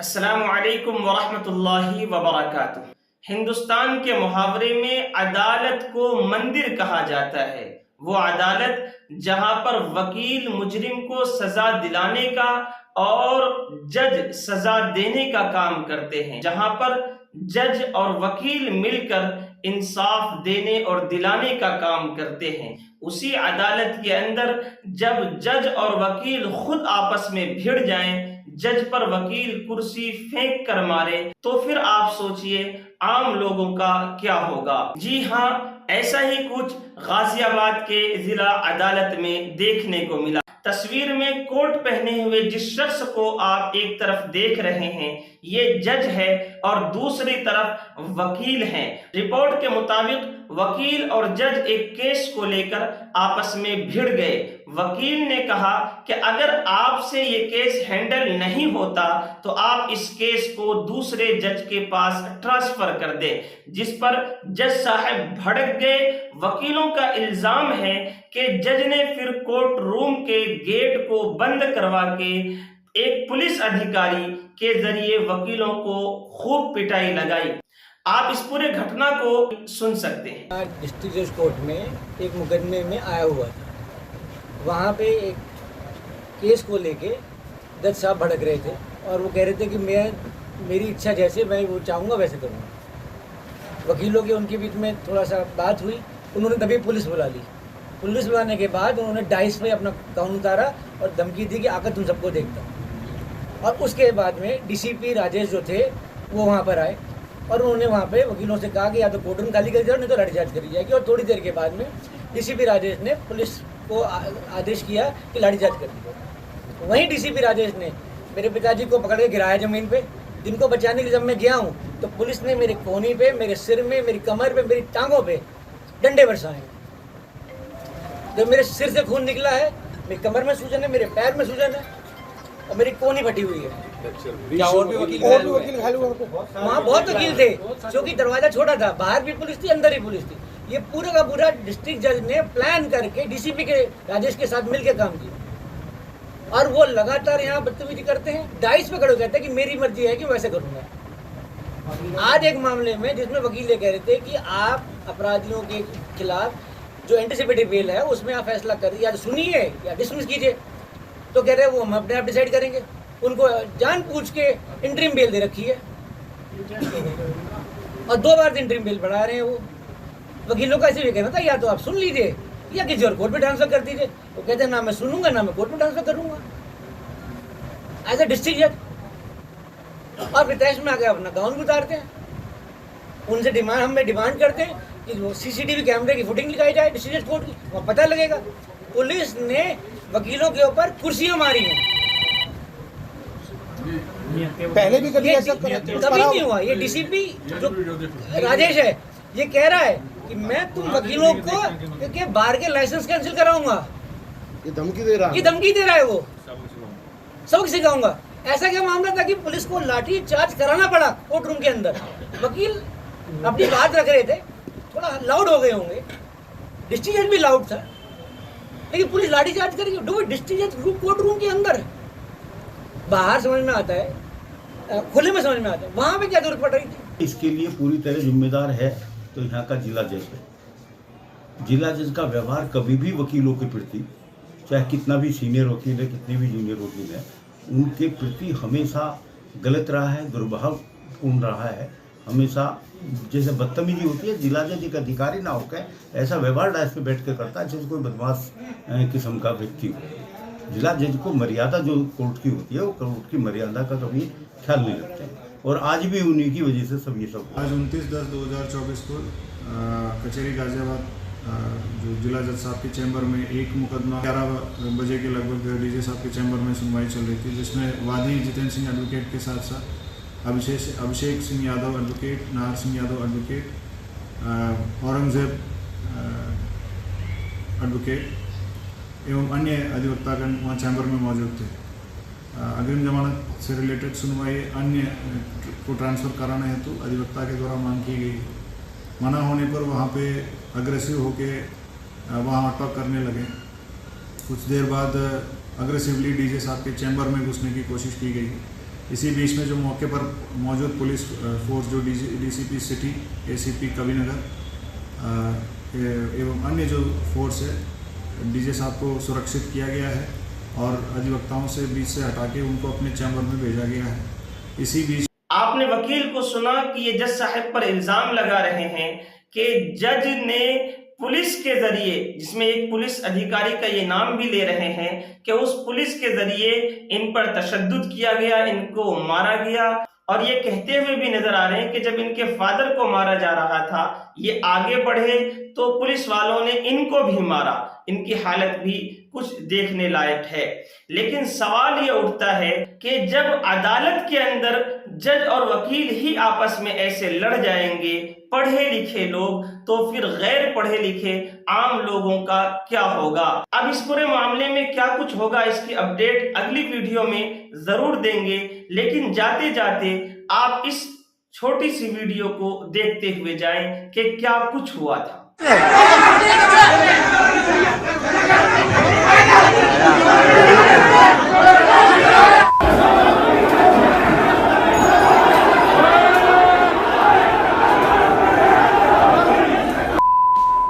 अस्सलामु अलैकुम वरहमतुल्लाहि वबरकातुह। हिंदुस्तान के मुहावरे में अदालत को मंदिर कहा जाता है। वो अदालत जहां पर वकील मुजरिम को सजा दिलाने का और जज सजा देने का काम करते हैं, जहां पर जज और वकील मिलकर इंसाफ देने और दिलाने का काम करते हैं। उसी अदालत के अंदर जब जज और वकील खुद आपस में भिड़ जाएं, जज पर वकील कुर्सी फेंक कर मारे, तो फिर आप सोचिए आम लोगों का क्या होगा। जी हाँ, ऐसा ही कुछ गाजियाबाद के जिला अदालत में देखने को मिला। तस्वीर में कोट पहने हुए जिस शख्स को आप एक तरफ देख रहे हैं, ये जज है और दूसरी तरफ वकील हैं। रिपोर्ट के मुताबिक वकील और जज एक केस को लेकर आपस में भिड़ गए। वकील ने कहा कि अगर आपसे ये केस हैंडल नहीं होता तो आप इस केस को दूसरे जज के पास ट्रांसफर कर दें, जिस पर जज साहब भड़क गए। वकीलों का इल्जाम है कि जज ने फिर कोर्ट रूम के गेट को बंद करवा के एक पुलिस अधिकारी के जरिए वकीलों को खूब पिटाई लगाई। आप इस पूरे घटना को सुन सकते हैं। डिस्ट्रिक्ट जज कोर्ट में एक मुकदमे में आया हुआ था। वहाँ पे एक केस को लेके जज साहब भड़क रहे थे और वो कह रहे थे कि मेरी इच्छा जैसे मैं वो चाहूँगा वैसे करूँगा। वकीलों के उनके बीच में थोड़ा सा बात हुई, उन्होंने तभी पुलिस बुला ली। पुलिस बुलाने के बाद उन्होंने डाइस पे अपना काउंट उतारा और धमकी दी कि आकर तुम सबको देखता। और उसके बाद में डीसीपी राजेश जो थे वो वहाँ पर आए और उन्होंने वहाँ पे वकीलों से कहा कि या तो कोर्ट रूम खाली कर दिया नहीं तो लाठीचार्ज करी जाएगी। और थोड़ी देर के बाद में डीसीपी राजेश ने पुलिस को आदेश किया कि लाठीचार्ज कर दी। वहीं डीसीपी राजेश ने मेरे पिताजी को पकड़ के गिराया ज़मीन पे, जिनको बचाने के लिए जब मैं गया हूँ तो पुलिस ने मेरे कोहनी पे, मेरे सिर में, मेरी कमर पे, मेरी टांगों पे डंडे बरसाए। जब मेरे सिर से खून निकला है, मेरी कमर में सूजन है, मेरे पैर में सूजन है और मेरी कोहनी फटी हुई है। क्या और भी वकील घायल हुए? वहाँ बहुत वकील थे, क्योंकि दरवाजा छोटा था, बाहर भी पुलिस थी, अंदर ही पुलिस थी। ये पूरा का पूरा डिस्ट्रिक्ट जज ने प्लान करके डीसीपी के राजेश के साथ मिलकर काम किया और वो लगातार यहाँ बदतमीजी करते हैं। डाइस पे खड़े कहते हैं कि मेरी मर्जी है कि वैसे करूँगा। आज एक मामले में जिसमें वकील ये कह रहे थे कि आप अपराधियों के खिलाफ जो एंटीसिपेटरी बेल है उसमें आप फैसला करिए, या सुनिए या डिसमिस कीजिए। तो कह रहे हैं वो हम अपने आप डिसाइड करेंगे। उनको जानबूझ के इंटरिम बेल दे रखी है और 2 बार इंटरिम बेल बढ़ा रहे हैं। वो वकीलों का ऐसे भी कहना था या तो आप सुन लीजिए या किसी और कोर्ट में ट्रांसफर कर दीजिए। वो कहते हैं ना मैं सुनूंगा ना मैं कोर्ट में ट्रांसफर करूंगा एज ए डिस्ट्रिक्ट जज। और विदेश में आके अपना गाउन भी उतारते हैं। उनसे हम डिमांड करते हैं कि वो सीसीटीवी कैमरे की फुटेज निकाली जाए डिस्ट्रिक्ट जज कोर्ट की, वहाँ पता लगेगा। पुलिस ने वकीलों के ऊपर कुर्सियां मारी हैं। पहले भी कभी ऐसा कभी नहीं हुआ। ये डीसीपी जो राजेश है ये कह रहा है कि मैं तुम वकीलों को के बार के लाइसेंस कैंसिल कराऊंगा। ये धमकी दे रहा है। ये धमकी दे रहा है। वो सबक सिखाऊंगा। ऐसा क्या मामला था कि पुलिस को लाठी चार्ज कराना पड़ा कोर्ट रूम के अंदर। वकील अपनी बात रख रहे थे, थोड़ा लाउड हो गए होंगे। डिस्ट्रिक्ट जज भी लाउड था, लेकिन पुलिस लाठी चार्ज करेगी। डिस्ट्रिक्ट जज कोर्ट रूम के अंदर, बाहर समझ में आता है, खुले में समझ में आता है, वहां पे क्या जरूरत पड़ रही थी। इसके लिए पूरी तरह जिम्मेदार है तो यहाँ का जिला जज है। जिला जज का व्यवहार कभी भी वकीलों के प्रति, चाहे कितना भी सीनियर वकील है, कितने भी जूनियर वकील है, उनके प्रति हमेशा गलत रहा है, दुर्भावपूर्ण रहा है। हमेशा जैसे बदतमीजी होती है, जिला जज एक अधिकारी ना होकर ऐसा व्यवहार डायस पे बैठ कर करता है जैसे कोई बदमाश किस्म का व्यक्ति हो। जिला जज को मर्यादा जो कोर्ट की होती है वो कोर्ट की मर्यादा का कभी ख्याल नहीं रखते हैं और आज भी उन्हीं की वजह से सब ये सब। आज 29/10/2024 को कचहरी गाजियाबाद जो जिला जज साहब के चैम्बर में एक मुकदमा 11 बजे के लगभग डीजे साहब के चैम्बर में सुनवाई चल रही थी, जिसमें वादी जितेंद्र सिंह एडवोकेट के साथ साथ Abhishek Singh Yadav advocate, Nahar Singh Yadav advocate, Aurangzeb advocate एवं अन्य अधिवक्तागण वहाँ चैम्बर में मौजूद थे। अग्रिम जमानत से रिलेटेड सुनवाई अन्य को ट्रांसफ़र कराने हेतु अधिवक्ता के द्वारा मांग की गई। मना होने पर वहाँ पे अग्रेसिव होके वहाँ अटैक करने लगे। कुछ देर बाद अग्रेसिवली डीजे साहब के चैम्बर में घुसने की कोशिश की गई। इसी बीच में जो मौके पर मौजूद पुलिस फोर्स जो डीसीपी सिटी, एसीपी कविनगर एवं अन्य जो फोर्स है, डीजे साहब को सुरक्षित किया गया है और अधिवक्ताओं से बीच से हटा के उनको अपने चैम्बर में भेजा गया है। इसी बीच आपने वकील को सुना कि ये जज साहब पर इल्जाम लगा रहे हैं कि जज ने पुलिस के जरिए, जिसमें एक पुलिस अधिकारी का ये नाम भी ले रहे हैं कि उस पुलिस के जरिए इन पर तशद्दुद किया गया, इनको मारा गया। और ये कहते हुए भी नजर आ रहे हैं कि जब इनके फादर को मारा जा रहा था, ये आगे बढ़े तो पुलिस वालों ने इनको भी मारा। इनकी हालत भी कुछ देखने लायक है। लेकिन सवाल ये उठता है कि जब अदालत के अंदर जज और वकील ही आपस में ऐसे लड़ जाएंगे, पढ़े लिखे लोग, तो फिर गैर पढ़े लिखे आम लोगों का क्या होगा। अब इस पूरे मामले में क्या कुछ होगा, इसकी अपडेट अगली वीडियो में जरूर देंगे। लेकिन जाते जाते आप इस छोटी सी वीडियो को देखते हुए जाएं कि क्या कुछ हुआ था।